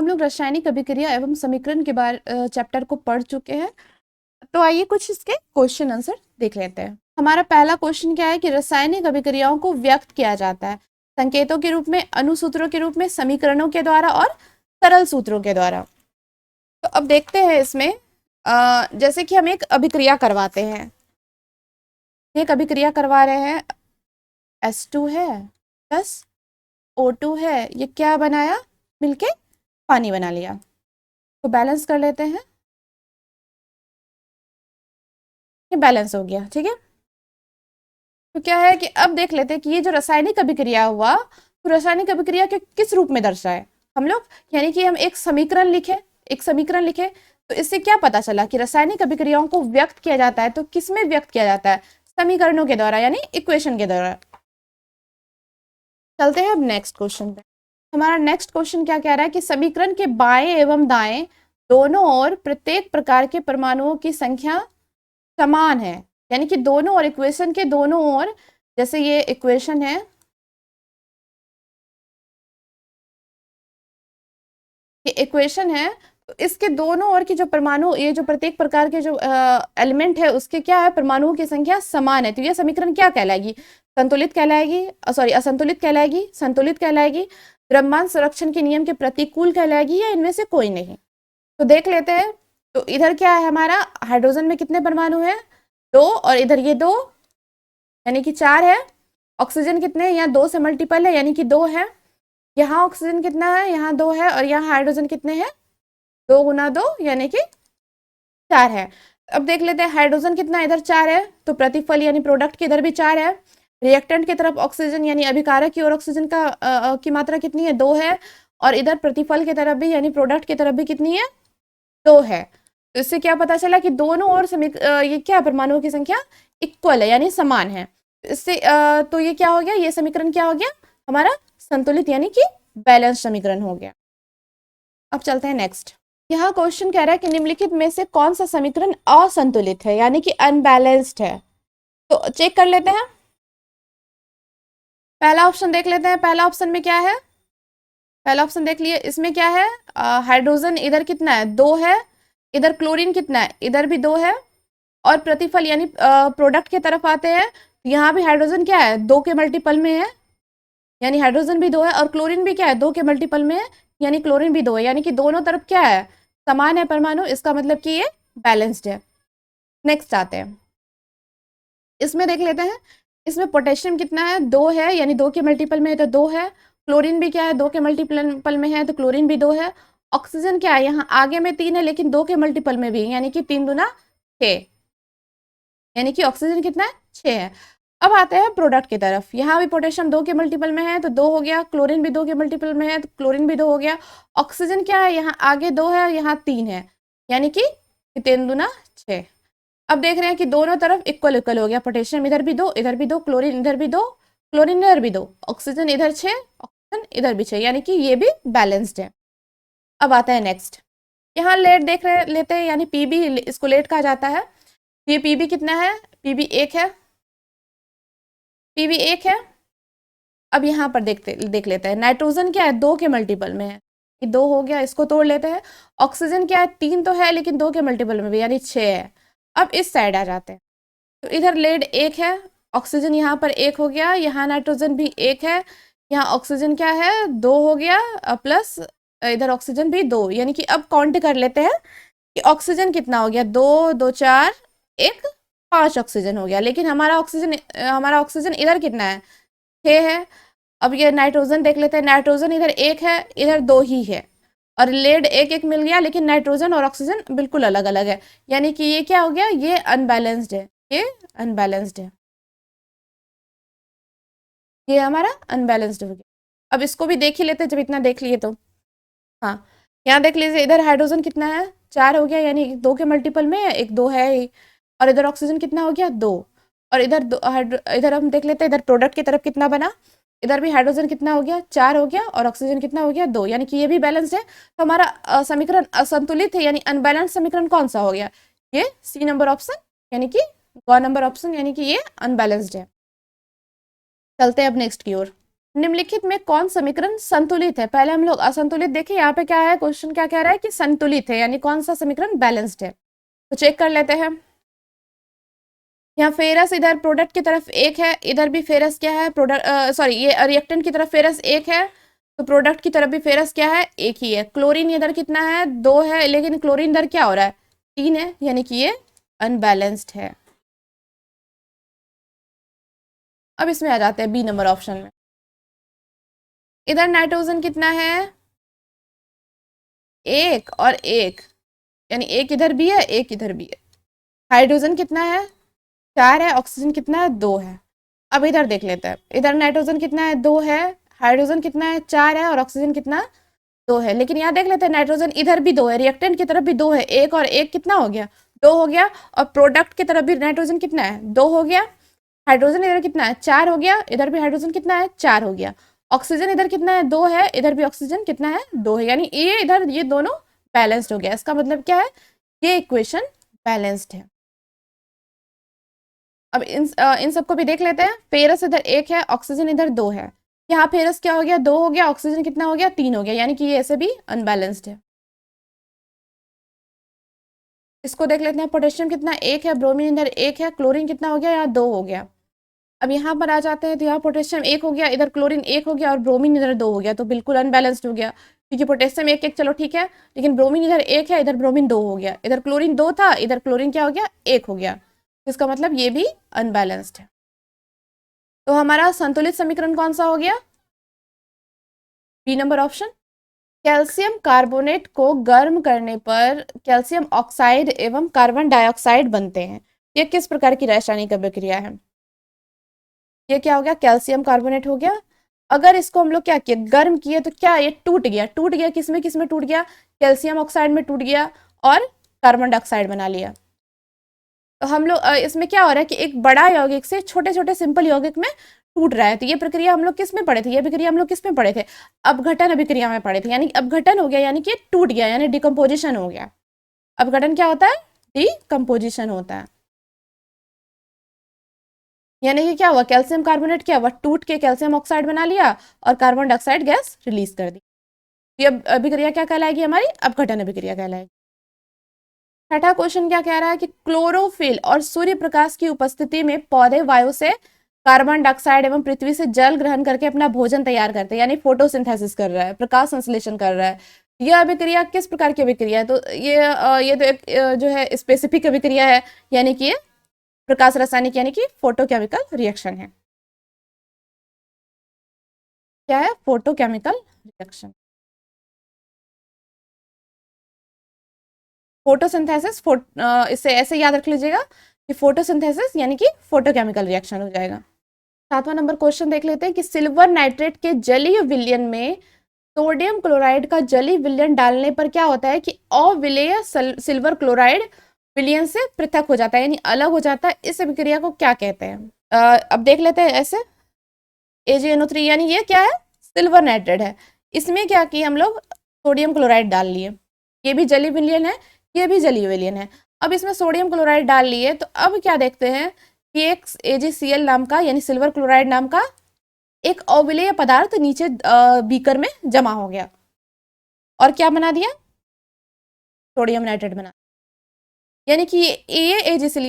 हम लोग रासायनिक अभिक्रिया एवं समीकरण के बारे चैप्टर को पढ़ चुके हैं। तो आइए कुछ इसके क्वेश्चन आंसर देख लेते हैं। हमारा पहला क्वेश्चन क्या है कि रासायनिक अभिक्रियाओं को व्यक्त किया जाता है संकेतों के रूप में, अनुसूत्रों के रूप में, समीकरणों के द्वारा और सरल सूत्रों के द्वारा। तो अब देखते हैं इसमें जैसे कि हम एक अभिक्रिया करवाते हैं, एक अभिक्रिया करवा रहे हैं, H2 है प्लस O2 है, ये क्या बनाया, मिलके पानी बना लिया। तो बैलेंस कर लेते हैं, ये बैलेंस हो गया, ठीक है। तो क्या है कि अब देख लेते हैं कि ये जो रासायनिक अभिक्रिया हुआ, तो रासायनिक अभिक्रिया के किस रूप में दर्शाए हम लोग, यानी कि हम एक समीकरण लिखे। तो इससे क्या पता चला कि रासायनिक अभिक्रियाओं को व्यक्त किया जाता है, तो किस में व्यक्त किया जाता है, समीकरणों के द्वारा यानी इक्वेशन के द्वारा। चलते हैं अब नेक्स्ट क्वेश्चन पे। हमारा नेक्स्ट क्वेश्चन क्या कह रहा है कि समीकरण के बाएं एवं दाएं दोनों ओर प्रत्येक प्रकार के परमाणुओं की संख्या समान है, यानी कि दोनों ओर, इक्वेशन के दोनों ओर, जैसे ये इक्वेशन है, ये इक्वेशन है, तो इसके दोनों ओर की जो परमाणु, ये जो प्रत्येक प्रकार के जो एलिमेंट है उसके क्या है, परमाणुओं की संख्या समान है। तो ये समीकरण क्या कहलाएगी, संतुलित कहलाएगी, सॉरी असंतुलित कहलाएगी, संतुलित कहलाएगी, द्रव्यमान संरक्षण के नियम के प्रतिकूल कहलाएगी, या इनमें से कोई नहीं। तो देख लेते हैं। तो इधर क्या है हमारा, हाइड्रोजन में कितने परमाणु है, 2, और इधर ये 2 यानी कि 4 है। ऑक्सीजन कितने, यहाँ 2 से मल्टीपल है यानी कि 2 है। यहाँ ऑक्सीजन कितना है, यहाँ 2 है, और यहाँ हाइड्रोजन कितने हैं, 2 गुना 2 यानी कि 4 है। अब देख लेते हैं हाइड्रोजन कितना, इधर 4 है, तो प्रतिफल यानी प्रोडक्ट के इधर भी 4 है। रिएक्टेंट की तरफ ऑक्सीजन यानी अभिकारक की ओर ऑक्सीजन की मात्रा कितनी है, 2 है, और इधर प्रतिफल की तरफ भी यानी प्रोडक्ट की तरफ भी कितनी है, 2 है। तो इससे क्या पता चला कि दोनों ओर ये क्या, परमाणुओं की संख्या इक्वल है यानी समान है। इससे तो ये क्या हो गया, ये समीकरण क्या हो गया हमारा, संतुलित यानी कि बैलेंस समीकरण हो गया। अब चलते हैं नेक्स्ट। यहाँ क्वेश्चन कह रहा है कि निम्नलिखित में से कौन सा समीकरण असंतुलित है यानी कि अनबैलेंस्ड है। तो चेक कर लेते हैं, पहला ऑप्शन देख लेते हैं। पहला ऑप्शन में क्या है, पहला ऑप्शन देख लिए, इसमें क्या है, हाइड्रोजन इधर कितना है, 2 है, इधर क्लोरीन कितना है, इधर भी 2 है, और प्रतिफल यानी प्रोडक्ट की तरफ आते हैं, यहाँ भी हाइड्रोजन क्या है, 2 के मल्टीपल में है, यानी हाइड्रोजन भी 2 है, और क्लोरीन भी क्या है, 2 के मल्टीपल में है, यानी क्लोरीन भी 2 है, यानी कि दोनों तरफ क्या है, समान है परमाणु, इसका मतलब कि ये बैलेंस्ड है। नेक्स्ट आते हैं, इसमें देख लेते हैं। इसमें पोटेशियम कितना है, 2 है, यानी 2 के मल्टीपल में है तो 2 है। क्लोरीन भी क्या है, 2 के मल्टीपल में है तो क्लोरीन भी 2 है। ऑक्सीजन क्या है, यहाँ आगे में 3 है लेकिन 2 के मल्टीपल में भी, यानी कि 3 दूना 6, यानी कि ऑक्सीजन कितना है, 6 है। अब आते हैं प्रोडक्ट की तरफ, यहाँ भी पोटेशियम 2 के मल्टीपल में है तो 2 हो गया, क्लोरीन भी 2 के मल्टीपल में है तो क्लोरीन भी 2 हो गया। ऑक्सीजन क्या है, यहाँ आगे 2 है, यहाँ 3 है, यानी कि 3 दूना 6। अब देख रहे हैं कि दोनों तरफ इक्वल इक्वल हो गया, पोटेशियम इधर भी 2, इधर भी 2, क्लोरीन इधर भी 2, क्लोरीन इधर भी 2, ऑक्सीजन इधर 6, ऑक्सीजन इधर भी 6, यानी कि ये भी बैलेंस्ड है। अब आता है नेक्स्ट, यहाँ लेट देख रहे लेते हैं, यानी पीबी, इसको लेट कहा जाता है। ये पीबी कितना है, पीबी 1 है, पीबी 1 है। अब यहाँ पर देख लेते हैं, नाइट्रोजन क्या है, 2 के मल्टीपल में है, 2 हो गया, इसको तोड़ लेते हैं। ऑक्सीजन क्या है, 3 तो है लेकिन 2 के मल्टीपल में भी, यानी 6 है। अब इस साइड आ जाते हैं, तो इधर लेड 1 है, ऑक्सीजन यहाँ पर 1 हो गया, यहाँ नाइट्रोजन भी 1 है, यहाँ ऑक्सीजन क्या है, 2 हो गया, प्लस इधर ऑक्सीजन भी 2, यानी कि अब काउंट कर लेते हैं कि ऑक्सीजन कितना हो गया, 2 2 4 1 5 ऑक्सीजन हो गया, लेकिन हमारा ऑक्सीजन इधर कितना है, 6 है। अब ये नाइट्रोजन देख लेते हैं, नाइट्रोजन इधर 1 है, इधर 2 ही है, और लेड 1 1 मिल गया, लेकिन नाइट्रोजन और ऑक्सीजन बिल्कुल अलग अलग है, यानी कि ये क्या हो गया, ये अनबैलेंस्ड है, ये अनबैलेंस्ड है, ये हमारा अनबैलेंस्ड हो गया। अब इसको भी देख ही लेते हैं, जब इतना देख लिए तो। हाँ, यहाँ देख लीजिए, इधर हाइड्रोजन कितना है, 4 हो गया, यानी 2 के मल्टीपल में एक 2 है ही, और इधर ऑक्सीजन कितना हो गया, 2, और इधर हम देख लेते हैं, इधर प्रोडक्ट की तरफ कितना बना, इधर भी हाइड्रोजन कितना हो गया, 4 हो गया, और ऑक्सीजन कितना हो गया, 2, यानी कि ये भी बैलेंस्ड है। तो हमारा समीकरण असंतुलित है, यानी अनबैलेंस समीकरण कौन सा हो गया, ये सी नंबर ऑप्शन, यानी कि ग नंबर ऑप्शन, यानी कि ये अनबैलेंस्ड है। चलते हैं अब नेक्स्ट की ओर। निम्नलिखित में कौन समीकरण संतुलित है? पहले हम लोग असंतुलित देखें। यहाँ पे क्या है, क्वेश्चन क्या कह रहा है कि संतुलित है, यानी कौन सा समीकरण बैलेंस्ड है। तो चेक कर लेते हैं। यहाँ फेरस इधर प्रोडक्ट की तरफ एक है, इधर भी फेरस क्या है, प्रोडक्ट सॉरी ये रिएक्टेंट की तरफ फेरस एक है, तो प्रोडक्ट की तरफ भी फेरस क्या है, एक ही है। क्लोरीन इधर कितना है, 2 है, लेकिन क्लोरीन इधर क्या हो रहा है, 3 है, यानी कि ये अनबैलेंस्ड है। अब इसमें आ जाते हैं बी नंबर ऑप्शन में। इधर नाइट्रोजन कितना है, एक और एक, यानी एक इधर भी है, एक इधर भी है। हाइड्रोजन कितना है, 4 है, ऑक्सीजन कितना है, 2 है। अब इधर देख लेते हैं, इधर नाइट्रोजन कितना है, 2 है, हाइड्रोजन कितना है, 4 है, और ऑक्सीजन कितना, 2 है। लेकिन यहाँ देख लेते हैं, नाइट्रोजन इधर भी 2 है, रिएक्टेंट की तरफ भी 2 है, एक और एक कितना हो गया, 2 हो गया। और प्रोडक्ट की तरफ भी नाइट्रोजन कितना है, 2 हो गया। हाइड्रोजन इधर कितना है, 4 हो गया, इधर भी हाइड्रोजन कितना है, 4 हो गया। ऑक्सीजन इधर कितना है, 2 है, इधर भी ऑक्सीजन कितना है, 2 है, यानी ये इधर ये दोनों बैलेंस्ड हो गया। इसका मतलब क्या है, ये इक्वेशन बैलेंस्ड है। अब इन सबको भी देख लेते हैं। फेरस इधर एक है, ऑक्सीजन इधर 2 है। यहाँ फेरस क्या हो गया, 2 हो गया, ऑक्सीजन कितना हो गया, 3 हो गया, यानी कि ये ऐसे भी अनबैलेंस्ड है। इसको देख लेते हैं। पोटेशियम कितना, एक है, ब्रोमीन इधर एक है, क्लोरीन कितना हो गया, यहाँ 2 हो गया। अब यहाँ पर आ जाते हैं, तो यहाँ पोटेशियम एक हो गया, इधर क्लोरीन एक हो गया, और ब्रोमीन इधर 2 हो गया, तो बिल्कुल अनबैलेंस्ड हो गया। क्योंकि पोटेशियम एक एक चलो ठीक है, लेकिन ब्रोमीन इधर एक है, इधर ब्रोमीन 2 हो गया, इधर क्लोरीन 2 था, इधर क्लोरीन क्या हो गया, एक हो गया। तो इसका मतलब ये भी अनबैलेंस्ड है। तो हमारा संतुलित समीकरण कौन सा हो गया, B number option. Calcium carbonate को गर्म करने पर कैल्शियम ऑक्साइड एवं कार्बन डाइऑक्साइड बनते हैं। ये किस प्रकार की रासायनिक अभिक्रिया है। ये क्या हो गया, कैल्शियम कार्बोनेट हो गया। अगर इसको हम लोग क्या किए, गर्म किए, तो क्या ये टूट गया, टूट गया किसमें किसमें टूट गया, कैल्शियम ऑक्साइड में टूट गया, और कार्बन डाइऑक्साइड बना लिया। तो हम लोग इसमें क्या हो रहा है कि एक बड़ा यौगिक से छोटे छोटे सिंपल यौगिक में टूट रहा है। तो ये प्रक्रिया हम लोग किस में पढ़े थे, ये प्रक्रिया हम लोग किस में पढ़े थे, अपघटन अभिक्रिया में पढ़े थे। यानी अपघटन हो गया, यानी कि टूट गया, यानी डिकम्पोजिशन हो गया। अपघटन क्या होता है, डिकम्पोजिशन होता है। यानी कि क्या हुआ, कैल्शियम कार्बोनेट क्या हुआ, टूट के कैल्शियम ऑक्साइड बना लिया, और कार्बन डाइऑक्साइड गैस रिलीज कर दी। ये अभिक्रिया क्या कहलाएगी, हमारी अपघटन अभिक्रिया कहलाएगी। छठा क्वेश्चन क्या कह रहा है कि क्लोरोफिल और सूर्य प्रकाश की उपस्थिति में पौधे वायु से कार्बन डाइऑक्साइड एवं पृथ्वी से जल ग्रहण करके अपना भोजन तैयार करते हैं, यानी फोटोसिंथेसिस कर रहा है, प्रकाश संश्लेषण कर रहा है। यह अभिक्रिया किस प्रकार की अभिक्रिया है, तो ये तो एक जो है स्पेसिफिक अभिक्रिया है, यानी कि ये प्रकाश रासायनिक यानी कि फोटोकेमिकल रिएक्शन है। क्या है, फोटोकेमिकल रिएक्शन। फोटोसिंथेसिस इसे ऐसे याद रख लीजिएगा कि फोटोसिंथेसिस यानी कि फोटोकेमिकल रिएक्शन हो जाएगा। 7वां नंबर क्वेश्चन देख लेते हैं कि सिल्वर नाइट्रेट के जलीय विलयन में सोडियम क्लोराइड का जलीय विलयन डालने पर क्या होता है कि अविलेय सिल्वर क्लोराइड विलयन से पृथक हो जाता है, यानी अलग हो जाता है। इस अभिक्रिया को क्या कहते हैं। अब देख लेते हैं ऐसे, AgNO3, यानी ये क्या है, सिल्वर नाइट्रेट है। इसमें क्या किया हम लोग, सोडियम क्लोराइड डाल लिए, ये भी जलीय विलयन है, ये भी जलीय विलयन है। अब इसमें सोडियम क्लोराइड डाल लिए, तो अब क्या देखते हैं कि एक AgCl नाम का, यानी सिल्वर क्लोराइड नाम का एक अविलेय पदार्थ नीचे बीकर में जमा हो गया, और क्या बना दिया, सोडियम नाइट्रेट बना। यानी कि ये AgCl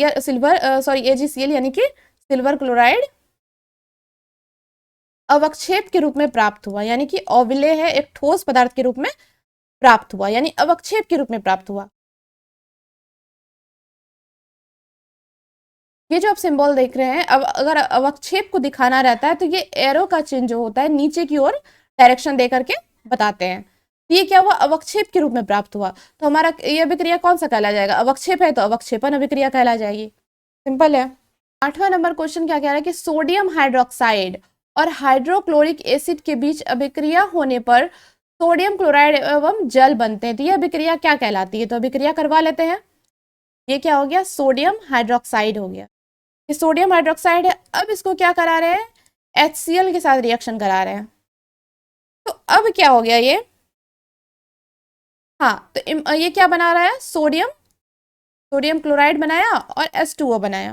AgCl यानी कि सिल्वर क्लोराइड अवक्षेप के रूप में प्राप्त हुआ, यानी कि अविलेय है, एक ठोस पदार्थ के रूप में प्राप्त हुआ, यानी अवक्षेप के रूप में प्राप्त हुआ। ये जो आप सिंबल देख रहे हैं, अब अगर अवक्षेप को दिखाना रहता है तो ये एरो का चिन्ह जो होता है नीचे की ओर डायरेक्शन दे करके बताते हैं। ये क्या हुआ, अवक्षेप के रूप में प्राप्त हुआ। तो हमारा ये अभिक्रिया कौन सा कहला जाएगा, अवक्षेप है तो अवक्षेपन अभिक्रिया कहला जाएगी। सिंपल है। 8वां नंबर क्वेश्चन क्या कह रहा है कि सोडियम हाइड्रोक्साइड और हाइड्रोक्लोरिक एसिड के बीच अभिक्रिया होने पर सोडियम क्लोराइड एवं जल बनते हैं। तो ये अभिक्रिया क्या कहलाती है, तो अभिक्रिया करवा लेते हैं। ये क्या हो गया, सोडियम हाइड्रोक्साइड हो गया। ये सोडियम हाइड्रोक्साइड है। अब इसको क्या करा रहे हैं, HCl के साथ रिएक्शन करा रहे हैं। तो अब क्या हो गया ये, हाँ, तो ये क्या बना रहा है, सोडियम क्लोराइड बनाया और H2O बनाया।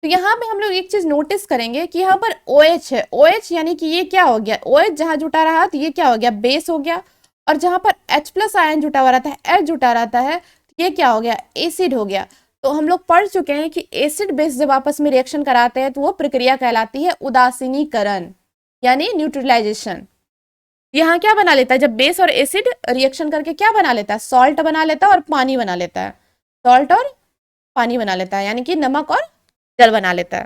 तो यहाँ पे हम लोग एक चीज नोटिस करेंगे कि यहाँ पर OH है, OH यानी कि ये क्या हो गया, OH जहां जुटा रहा तो ये क्या हो गया, बेस हो गया। और जहां पर H प्लस आयन जुटा हुआ रहता है, H जुटा रहता है, तो ये क्या हो गया, एसिड हो गया। तो हम लोग पढ़ चुके हैं कि एसिड बेस जब आपस में रिएक्शन कराते हैं तो वो प्रक्रिया कहलाती है उदासीनीकरण यानी न्यूट्रलाइजेशन। यहाँ क्या बना लेता है, जब बेस और एसिड रिएक्शन करके क्या बना लेता है, सॉल्ट बना लेता है और पानी बना लेता है, सॉल्ट और पानी बना लेता है, यानी कि नमक और जल बना लेता है।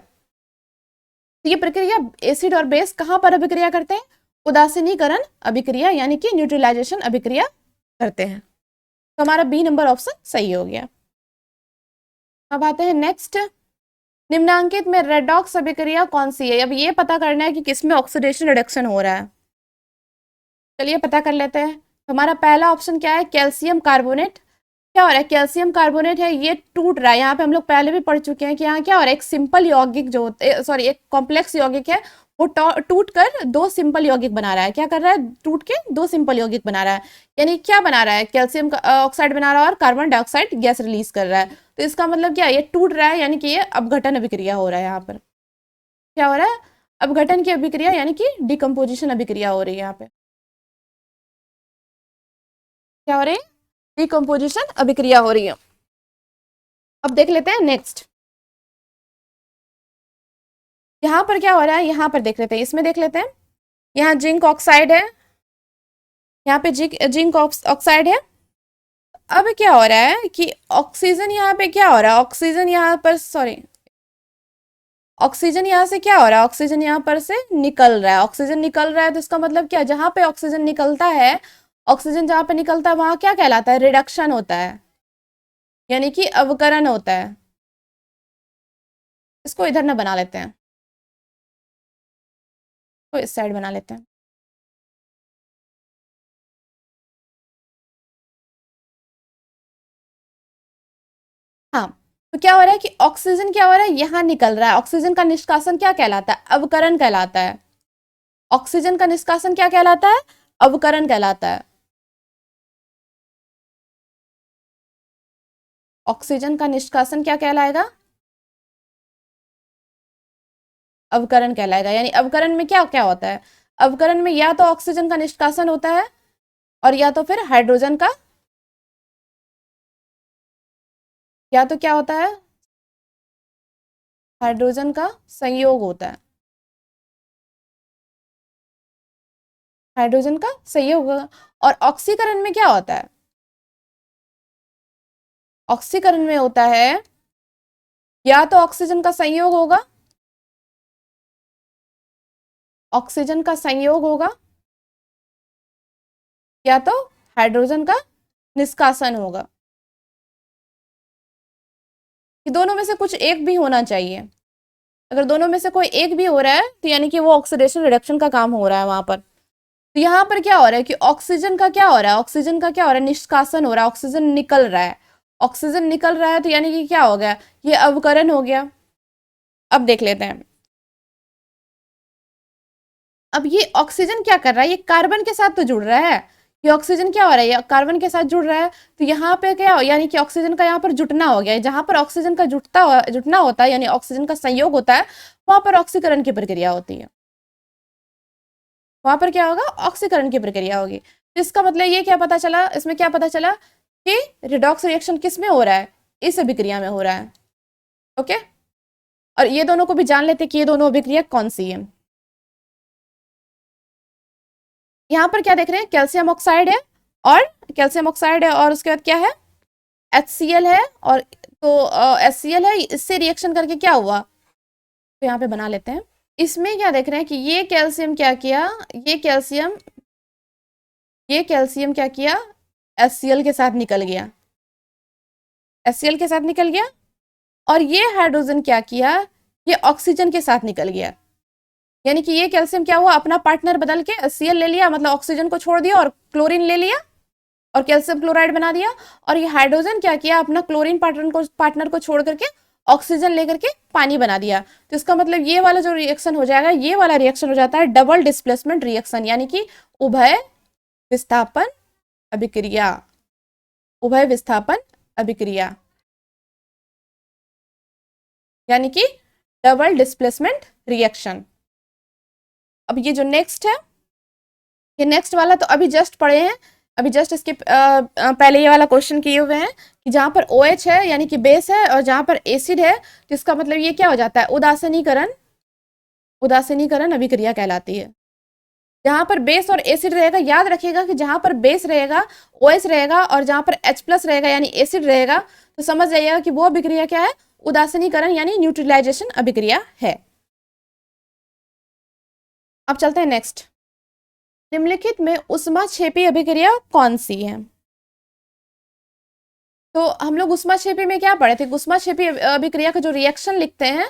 तो ये प्रक्रिया एसिड और बेस कहाँ पर अभिक्रिया करते हैं, उदासीनीकरण अभिक्रिया यानी कि न्यूट्रलाइजेशन अभिक्रिया करते हैं। तो हमारा बी नंबर ऑप्शन सही हो गया। अब आते हैं नेक्स्ट, निम्नांकित में रेडॉक्स अभिक्रिया कौन सी है। अब ये पता करना है कि किसमें ऑक्सीडेशन रिडक्शन हो रहा है। चलिए पता कर लेते हैं। हमारा पहला ऑप्शन क्या है, कैल्शियम कार्बोनेट। क्या हो रहा है, कैल्शियम कार्बोनेट है, ये टूट रहा है। यहाँ पे हम लोग पहले भी पढ़ चुके हैं कि यहाँ क्या हो रहा है, एक सिंपल यौगिक जो सॉरी एक कॉम्प्लेक्स यौगिक है, वो टूट कर दो सिंपल यौगिक बना रहा है। क्या कर रहा है, टूट के दो सिंपल यौगिक बना रहा है। यानी क्या बना रहा है, कैल्शियम ऑक्साइड बना रहा है और कार्बन डाइऑक्साइड गैस रिलीज कर रहा है। तो इसका मतलब क्या है, ये टूट रहा है, यानी कि ये अपघटन अभिक्रिया हो रहा है। यहाँ पर क्या हो रहा है, अपघटन की अभिक्रिया यानी कि डिकम्पोजिशन अभिक्रिया हो रही है। यहाँ पे क्या हो रही है, डिकम्पोजिशन अभिक्रिया हो रही है। अब देख लेते हैं नेक्स्ट, यहाँ पर क्या हो रहा है, यहाँ पर देख लेते हैं, इसमें देख लेते हैं। यहाँ जिंक ऑक्साइड है, यहाँ पे जिंक ऑक्साइड है। अब क्या हो रहा है कि ऑक्सीजन यहाँ पे क्या हो रहा है, ऑक्सीजन यहाँ पर सॉरी ऑक्सीजन यहाँ से क्या हो रहा है, ऑक्सीजन यहाँ पर से निकल रहा है। ऑक्सीजन निकल रहा है तो इसका मतलब क्या, जहां पे ऑक्सीजन निकलता है, ऑक्सीजन जहां पे निकलता है वहां क्या कहलाता है, रिडक्शन होता है, यानी कि अवकरण होता है। इसको इधर ना बना लेते हैं, तो इस साइड बना लेते हैं। हाँ, तो क्या हो रहा है कि ऑक्सीजन क्या हो रहा है, यहां निकल रहा है। ऑक्सीजन का निष्कासन क्या कहलाता है, अवकरण कहलाता है। ऑक्सीजन का निष्कासन क्या कहलाता है, अवकरण कहलाता है। ऑक्सीजन का निष्कासन क्या कहलाएगा, अवकरण कहलाएगा। यानी अवकरण में क्या क्या होता है, अवकरण में या तो ऑक्सीजन का निष्कासन होता है और या तो फिर हाइड्रोजन का, या तो क्या होता है, हाइड्रोजन का संयोग होता है। हाइड्रोजन का संयोग होगा। और ऑक्सीकरण में क्या होता है, ऑक्सीकरण में होता है या तो ऑक्सीजन का संयोग होगा, ऑक्सीजन का संयोग होगा, या तो हाइड्रोजन का निष्कासन होगा। ये दोनों में से कुछ एक भी होना चाहिए। अगर दोनों में से कोई एक भी हो रहा है तो यानी कि वो ऑक्सीडेशन रिडक्शन का काम हो रहा है वहां पर। तो यहाँ पर क्या हो रहा है कि ऑक्सीजन का क्या हो रहा है, ऑक्सीजन का क्या हो रहा है, निष्कासन हो रहा है, ऑक्सीजन निकल रहा है। ऑक्सीजन निकल रहा है तो यानी कि क्या हो गया, ये अवकरण हो गया। अब देख लेते हैं, अब ये ऑक्सीजन क्या कर रहा है, ये कार्बन के साथ तो जुड़ रहा है। ये ऑक्सीजन क्या हो रहा है, ये कार्बन के साथ जुड़ रहा है। तो यहाँ पे क्या हो, यानी कि ऑक्सीजन का यहाँ पर जुटना हो गया है। जहां पर ऑक्सीजन का जुटना होता है, यानी ऑक्सीजन का संयोग होता है, वहां पर ऑक्सीकरण की प्रक्रिया होती है। वहां पर क्या होगा, ऑक्सीकरण की प्रक्रिया होगी। तो इसका मतलब ये क्या पता चला, इसमें क्या पता चला कि रिडॉक्स रिएक्शन किस में हो रहा है, इस अभिक्रिया में हो रहा है। ओके, और ये दोनों को भी जान लेते कि ये दोनों अभिक्रिया कौन सी है। यहाँ पर क्या देख रहे हैं, कैल्शियम ऑक्साइड है, और कैल्शियम ऑक्साइड है और उसके बाद क्या है, HCl है। और तो HCl है, इससे रिएक्शन करके क्या हुआ, तो यहाँ पे बना लेते हैं। इसमें क्या देख रहे हैं कि ये कैल्शियम क्या किया, ये कैल्शियम क्या किया, HCl के साथ निकल गया, HCl के साथ निकल गया। और ये हाइड्रोजन क्या किया, ये ऑक्सीजन के साथ निकल गया। यानी कि ये कैल्शियम क्या हुआ, अपना पार्टनर बदल के HCl ले लिया, मतलब ऑक्सीजन को छोड़ दिया और क्लोरीन ले लिया और कैल्शियम क्लोराइड बना दिया। और ये हाइड्रोजन क्या किया, अपना क्लोरीन पार्टनर को छोड़ करके ऑक्सीजन लेकर के पानी बना दिया। तो इसका मतलब ये वाला जो रिएक्शन हो जाएगा, ये वाला रिएक्शन हो जाता है डबल डिस्प्लेसमेंट रिएक्शन, यानी कि उभय विस्थापन अभिक्रिया, उभय विस्थापन अभिक्रिया। यानी कि डबल डिस्प्लेसमेंट रिएक्शन। अब ये जो नेक्स्ट है, ये नेक्स्ट वाला तो अभी जस्ट पढ़े हैं, अभी जस्ट इसके पहले ये वाला क्वेश्चन किए हुए हैं कि जहां पर OH है यानी कि बेस है और जहां पर एसिड है, तो इसका मतलब ये क्या हो जाता है, उदासीनीकरण, उदासीनीकरण अभिक्रिया कहलाती है। जहां पर बेस और एसिड रहेगा, याद रखिएगा कि जहां पर बेस रहेगा OH रहेगा और जहां पर H+ रहेगा यानी एसिड रहेगा, तो समझ जाइएगा कि वो अभिक्रिया क्या है, उदासीनीकरण यानी न्यूट्रलाइजेशन अभिक्रिया है। अब चलते हैं नेक्स्ट। निम्नलिखित में ऊष्माक्षेपी अभिक्रिया कौन सी है? तो हम लोग ऊष्माक्षेपी में क्या पढ़े थे, ऊष्माक्षेपी अभिक्रिया का जो रिएक्शन लिखते हैं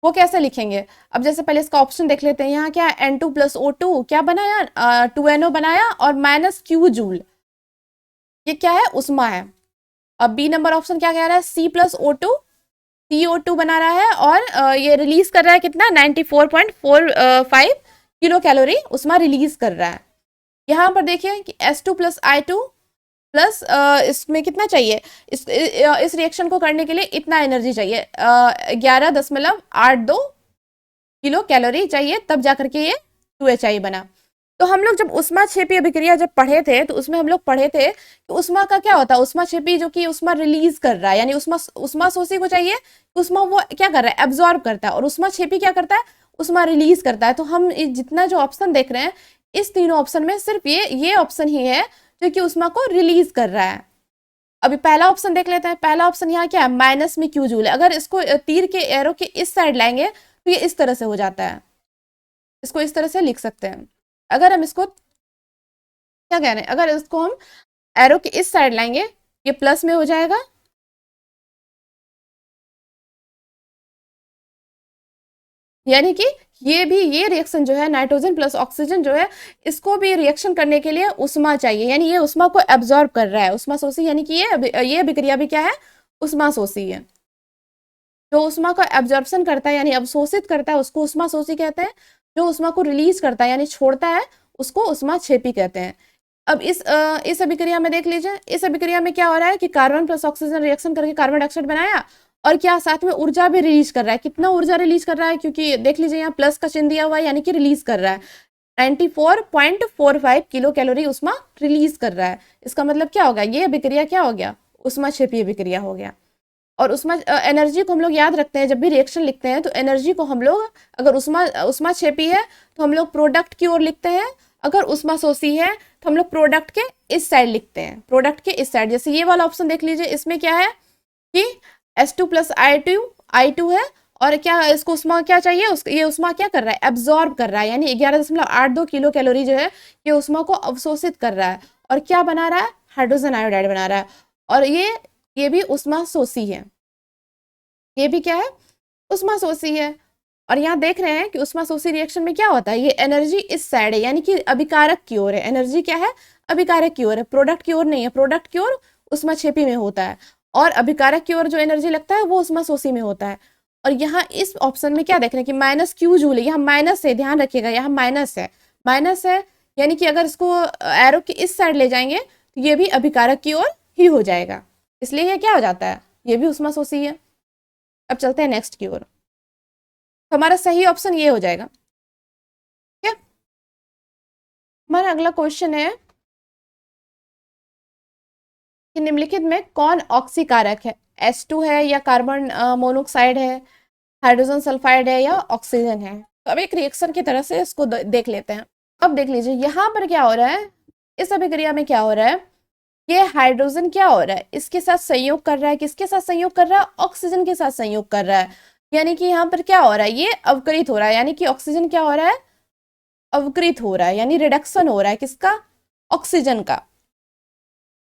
वो कैसे लिखेंगे। अब जैसे पहले इसका ऑप्शन देख लेते हैं, यहाँ क्या है, N2+O2 क्या बनाया, 2NO बनाया और -Q जूल, ये क्या है, उष्मा है। अब बी नंबर ऑप्शन क्या कह रहा है, C+O2, CO2 बना रहा है और ये रिलीज कर रहा है कितना, 94.45 किलो कैलोरी उष्मा रिलीज कर रहा है। यहाँ पर देखिए कि S2+I2 प्लस इसमें कितना चाहिए, इस रिएक्शन को करने के लिए इतना एनर्जी चाहिए, 11.82 किलो कैलोरी चाहिए, तब जाकर के ये 2HI बना। तो हम लोग जब ऊष्माक्षेपी अभिक्रिया जब पढ़े थे तो उसमें हम लोग पढ़े थे कि उष्मा का क्या होता है, ऊष्माक्षेपी जो कि उष्मा रिलीज कर रहा है, यानी उष्मा शोषी को चाहिए, उष्मा वो क्या कर रहा है, एब्जॉर्ब करता है, और उष्माक्षेपी क्या करता है, उष्मा रिलीज करता है। तो हम जितना जो ऑप्शन देख रहे हैं, इस तीनों ऑप्शन में सिर्फ ये ऑप्शन ही है जो कि उष्मा को रिलीज कर रहा है। अभी पहला ऑप्शन देख लेते हैं। पहला ऑप्शन यहाँ क्या है, माइनस में क्यू जूल है। अगर इसको तीर के एरो के इस साइड लाएंगे तो ये इस तरह से हो जाता है, इसको इस तरह से लिख सकते हैं। अगर हम इसको क्या कह रहे हैं, अगर इसको हम एरो के इस साइड लाएंगे, ये प्लस में हो जाएगा, यानी कि ये रिएक्शन जो है, नाइट्रोजन प्लस ऑक्सीजन जो है, इसको भी रिएक्शन करने के लिए उष्मा चाहिए, यानी ये उष्मा को एब्जॉर्ब कर रहा है, उष्मा शोषी, यानी कि ये अभिक्रिया भी क्या है, उष्मा शोषी है। जो उष्मा को एब्जॉर्प्शन करता है यानी अवशोषित करता है उसको उष्मा शोषी कहते हैं। जो उष्मा को रिलीज करता है यानी छोड़ता है उसको उष्मा क्षेपी कहते हैं। अब इस अभिक्रिया में देख लीजिए, इस अभिक्रिया में क्या हो रहा है कि कार्बन प्लस ऑक्सीजन रिएक्शन करके कार्बन डाइऑक्साइड बनाया, और क्या साथ में ऊर्जा भी रिलीज कर रहा है। कितना ऊर्जा रिलीज कर रहा है, क्योंकि देख लीजिए यहाँ प्लस का चिन्ह दिया हुआ है, यानी कि रिलीज कर रहा है 94.45 किलो कैलोरी उष्मा रिलीज कर रहा है। इसका मतलब क्या होगा, ये अभिक्रिया क्या हो गया, उष्मा क्षेपी अभिक्रिया हो गया। और उष्मा एनर्जी को हम लोग याद रखते हैं, जब भी रिएक्शन लिखते हैं तो एनर्जी को हम लोग, अगर उष्मा क्षेपी है तो हम लोग प्रोडक्ट की ओर लिखते हैं, अगर उष्मा शोषी है तो हम लोग प्रोडक्ट के इस साइड लिखते हैं, प्रोडक्ट के इस साइड। जैसे ये वाला ऑप्शन देख लीजिए, इसमें क्या है कि S2+I2 है, और क्या इसको उष्मा क्या चाहिए, ये उष्मा क्या कर रहा है, एब्जॉर्ब कर रहा है, यानी 11.82 किलो कैलोरी जो है ये उष्मा को अवशोषित कर रहा है, और क्या बना रहा है, हाइड्रोजन आयोडाइड बना रहा है। और ये भी उष्मा शोषी है, ये भी क्या है, उष्मा शोषी है। और यहाँ देख रहे हैं कि उष्मा शोषी रिएक्शन में क्या होता है, ये एनर्जी इस साइड है, यानी कि अभिकारक की ओर है, एनर्जी क्या है, अभिकारक की ओर है, प्रोडक्ट की ओर नहीं है। प्रोडक्ट की ओर उष्मा क्षेपी में होता है, और अभिकारक की ओर जो एनर्जी लगता है वो उष्मा शोषी में होता है। और यहाँ इस ऑप्शन में क्या देख रहे हैं कि -Q जूल है, यहाँ माइनस है, ध्यान रखिएगा यहाँ माइनस है, माइनस है, यानी कि अगर इसको एरो के इस साइड ले जाएंगे तो ये भी अभिकारक की ओर ही हो जाएगा, इसलिए ये क्या हो जाता है, ये भी उष्मा शोषी है। अब चलते हैं नेक्स्ट की ओर, तो हमारा सही ऑप्शन ये हो जाएगा। ठीक है, हमारा अगला क्वेश्चन है कि निम्नलिखित में कौन ऑक्सीकारक है, H2 है या कार्बन मोनोऑक्साइड है, हाइड्रोजन सल्फाइड है या ऑक्सीजन है। तो अब एक रिएक्शन की तरह से इसको देख लेते हैं। अब देख लीजिए यहाँ पर क्या हो रहा है, इस अभिक्रिया में क्या हो रहा है, ये हाइड्रोजन क्या हो रहा है, इसके साथ संयोग कर रहा है, किसके साथ संयोग कर रहा है, ऑक्सीजन के साथ संयोग कर रहा है, यानी कि यहाँ पर क्या हो रहा है, ये अवकृत हो रहा है, यानी कि ऑक्सीजन क्या हो रहा है, अवकृत हो रहा है, यानी रिडक्शन हो रहा है किसका, ऑक्सीजन का।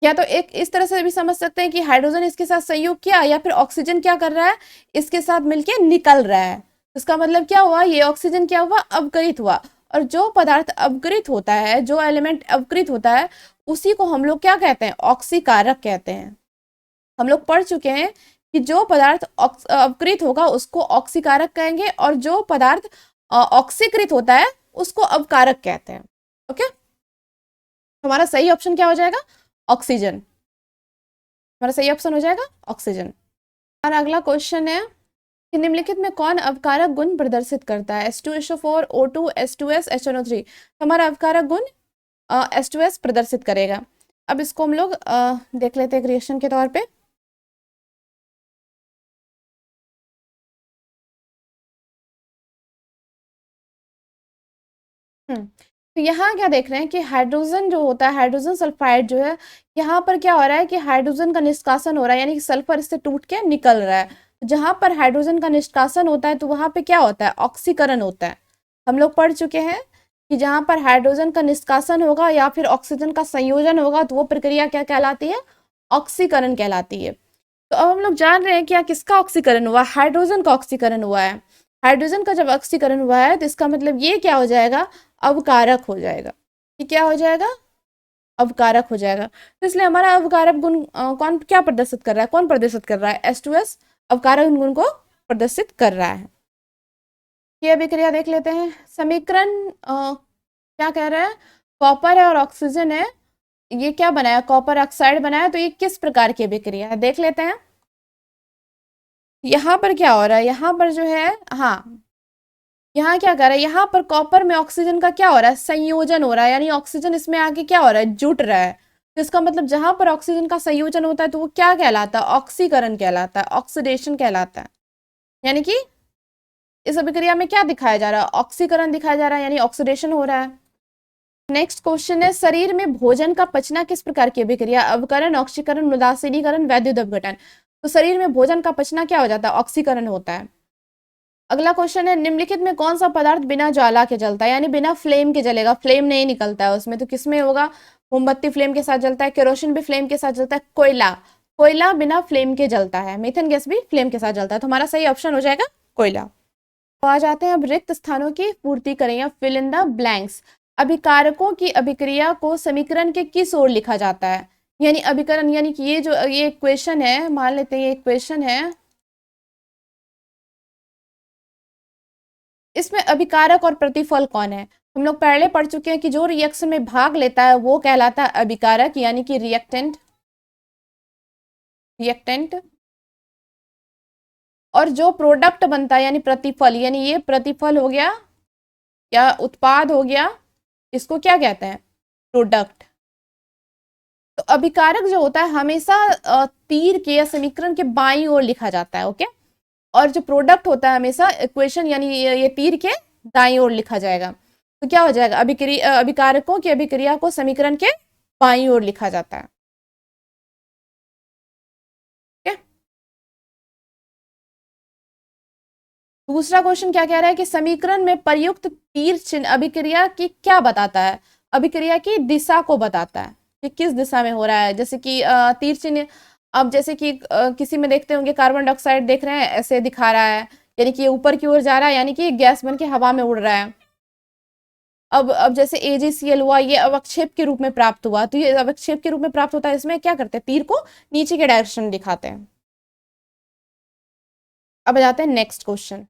या तो एक इस तरह से भी समझ सकते हैं कि हाइड्रोजन इसके साथ संयोग किया, या फिर ऑक्सीजन क्या कर रहा है, इसके साथ मिलके निकल रहा है। इसका मतलब क्या हुआ, ये ऑक्सीजन क्या हुआ, अवकृत हुआ। और जो पदार्थ अवकृत होता है, जो एलिमेंट अवकृत होता है, उसी को हम लोग क्या कहते हैं, ऑक्सीकारक कहते हैं। हम लोग पढ़ चुके हैं कि जो पदार्थ अवकृत होगा उसको ऑक्सीकारक कहेंगे, और जो पदार्थ ऑक्सीकृत होता है उसको अवकारक कहते हैं। ओके, हमारा सही ऑप्शन क्या हो जाएगा, ऑक्सीजन। हमारा सही ऑप्शन हो जाएगा ऑक्सीजन। और अगला क्वेश्चन है कि निम्नलिखित में कौन अवकारक गुण प्रदर्शित करता है? H2SO4, O2, H2S, HNO3। हमारा अवकारक गुण H2S प्रदर्शित करेगा। अब इसको हम लोग देख लेते हैं एक रिएक्शन के तौर पे। तो यहाँ क्या देख रहे हैं कि हाइड्रोजन जो होता है, हाइड्रोजन सल्फाइड जो है, यहाँ पर क्या हो रहा है कि हाइड्रोजन का निष्कासन हो रहा है, यानी कि सल्फर इससे टूट के निकल रहा है। जहां पर हाइड्रोजन का निष्कासन होता है तो वहां पे क्या होता है? ऑक्सीकरण होता है। हम लोग पढ़ चुके हैं कि जहां पर हाइड्रोजन का निष्कासन होगा या फिर ऑक्सीजन का संयोजन होगा तो वो प्रक्रिया क्या कहलाती है? ऑक्सीकरण कहलाती है। तो अब हम लोग जान रहे हैं कि यहाँ किसका ऑक्सीकरण हुआ? हाइड्रोजन का ऑक्सीकरण हुआ है। हाइड्रोजन का जब ऑक्सीकरण हुआ है तो इसका मतलब ये क्या हो जाएगा? अवकारक हो जाएगा। ये क्या हो जाएगा? अवकारक हो जाएगा। तो इसलिए हमारा अवकारक गुण कौन क्या प्रदर्शित कर रहा है? कौन प्रदर्शित कर रहा है? H2S अवकारक गुण को प्रदर्शित कर रहा है। ये अभिक्रिया देख लेते हैं। समीकरण क्या कह रहा है? कॉपर है और ऑक्सीजन है, ये क्या बनाया? कॉपर ऑक्साइड बनाया। तो ये किस प्रकार की अभिक्रिया है देख लेते हैं। यहाँ पर क्या हो रहा है? यहाँ पर जो है, हाँ, यहाँ क्या कर रहा है? यहाँ पर कॉपर में ऑक्सीजन का क्या हो रहा है? संयोजन हो रहा है, यानी ऑक्सीजन इसमें आके क्या हो रहा है? जुट रहा है। तो इसका मतलब जहां पर ऑक्सीजन का संयोजन होता है तो वो क्या कहलाता है? ऑक्सीकरण कहलाता है, ऑक्सीडेशन कहलाता है। यानी कि इस अभिक्रिया में क्या दिखाया जा रहा है? ऑक्सीकरण दिखाया जा रहा है, यानी ऑक्सीडेशन हो रहा है। नेक्स्ट क्वेश्चन है, शरीर में भोजन का पचना किस प्रकार की अभिक्रिया? अवकरण, ऑक्सीकरण, मृदासीनीकरण, वैद्युत अपघटन। तो शरीर में भोजन का पचना क्या हो जाता है? ऑक्सीकरण होता है। अगला क्वेश्चन है, निम्नलिखित में कौन सा पदार्थ बिना ज्वाला के जलता है, यानी बिना फ्लेम के जलेगा? फ्लेम नहीं निकलता है उसमें, तो किसमें होगा? मोमबत्ती फ्लेम के साथ जलता है, केरोसिन भी फ्लेम के साथ जलता है, कोयला, कोयला बिना फ्लेम के जलता है, मीथेन गैस भी फ्लेम के साथ जलता है। तो हमारा सही ऑप्शन हो जाएगा कोयला। तो आ जाते हैं अब रिक्त स्थानों की पूर्ति करें या फिल इन द ब्लैंक्स। अभिकारकों की अभिक्रिया को समीकरण के किस ओर लिखा जाता है? यानी अभिकरण, यानी कि ये जो ये इक्वेशन है, मान लेते हैं ये इक्वेशन है, इसमें अभिकारक और प्रतिफल कौन है? हम लोग पहले पढ़ चुके हैं कि जो रिएक्शन में भाग लेता है वो कहलाता है अभिकारक, यानी कि रिएक्टेंट, रिएक्टेंट। और जो प्रोडक्ट बनता है यानी प्रतिफल, यानी ये प्रतिफल हो गया या उत्पाद हो गया, इसको क्या कहते हैं? प्रोडक्ट। तो अभिकारक जो होता है हमेशा तीर के या समीकरण के बाईं ओर लिखा जाता है, ओके। और जो प्रोडक्ट होता है हमेशा इक्वेशन यानी ये तीर के दाईं ओर लिखा जाएगा। तो क्या हो जाएगा? अभिकारकों की अभिक्रिया को समीकरण के बाईं ओर लिखा जाता है, ठीक है। दूसरा क्वेश्चन क्या कह रहा है कि समीकरण में प्रयुक्त तीर चिन्ह अभिक्रिया की क्या बताता है? अभिक्रिया की दिशा को बताता है कि किस दिशा में हो रहा है। जैसे कि तीर चिन्ह, अब जैसे कि किसी में देखते होंगे कार्बन डाइऑक्साइड देख रहे हैं, ऐसे दिखा रहा है, यानी कि ये ऊपर की ओर जा रहा है, यानी कि गैस बन के हवा में उड़ रहा है। अब जैसे AgCl हुआ, ये अवक्षेप के रूप में प्राप्त हुआ, तो ये अवक्षेप के रूप में प्राप्त होता है, इसमें क्या करते हैं? तीर को नीचे के डायरेक्शन में दिखाते हैं। अब जाते हैं नेक्स्ट क्वेश्चन।